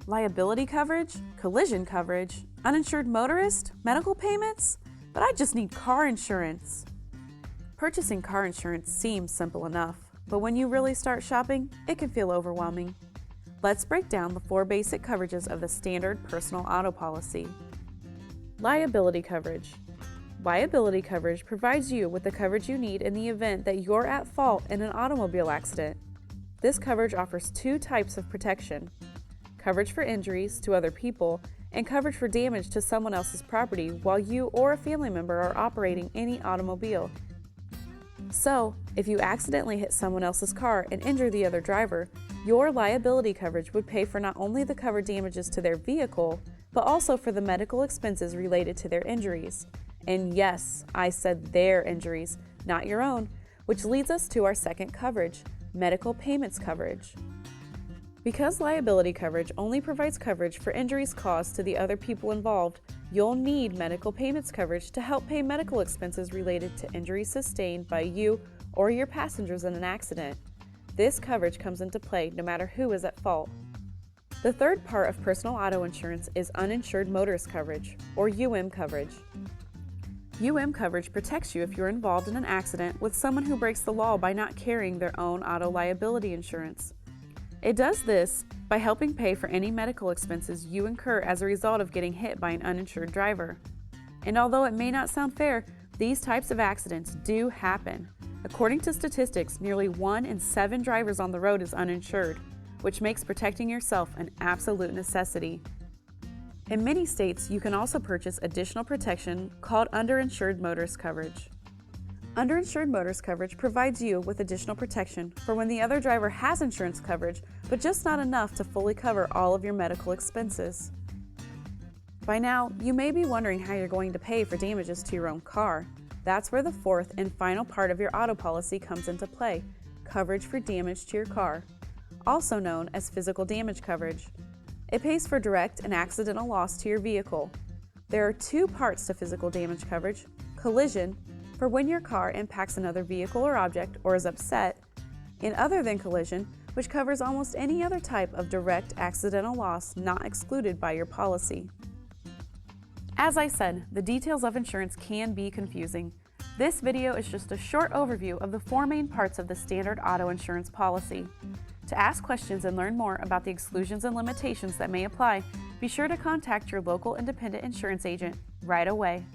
liability coverage, collision coverage, uninsured motorist, medical payments, but I just need car insurance. Purchasing car insurance seems simple enough, but when you really start shopping, it can feel overwhelming. Let's break down the 4 basic coverages of the standard personal auto policy. Liability coverage. Liability coverage provides you with the coverage you need in the event that you're at fault in an automobile accident. This coverage offers 2 types of protection: coverage for injuries to other people and coverage for damage to someone else's property while you or a family member are operating any automobile. So, if you accidentally hit someone else's car and injure the other driver, your liability coverage would pay for not only the covered damages to their vehicle, but also for the medical expenses related to their injuries. And yes, I said their injuries, not your own, which leads us to our second coverage, medical payments coverage. Because liability coverage only provides coverage for injuries caused to the other people involved, you'll need medical payments coverage to help pay medical expenses related to injuries sustained by you or your passengers in an accident. This coverage comes into play no matter who is at fault. The third part of personal auto insurance is uninsured motorist coverage, or UM coverage. UM coverage protects you if you're involved in an accident with someone who breaks the law by not carrying their own auto liability insurance. It does this by helping pay for any medical expenses you incur as a result of getting hit by an uninsured driver. And although it may not sound fair, these types of accidents do happen. According to statistics, nearly 1 in 7 drivers on the road is uninsured, which makes protecting yourself an absolute necessity. In many states, you can also purchase additional protection called underinsured motorist coverage. Underinsured motorist coverage provides you with additional protection for when the other driver has insurance coverage, but just not enough to fully cover all of your medical expenses. By now, you may be wondering how you're going to pay for damages to your own car. That's where the fourth and final part of your auto policy comes into play, coverage for damage to your car, also known as physical damage coverage. It pays for direct and accidental loss to your vehicle. There are 2 parts to physical damage coverage: collision, for when your car impacts another vehicle or object or is upset, and other than collision, which covers almost any other type of direct accidental loss not excluded by your policy. As I said, the details of insurance can be confusing. This video is just a short overview of the 4 main parts of the standard auto insurance policy. To ask questions and learn more about the exclusions and limitations that may apply, be sure to contact your local independent insurance agent right away.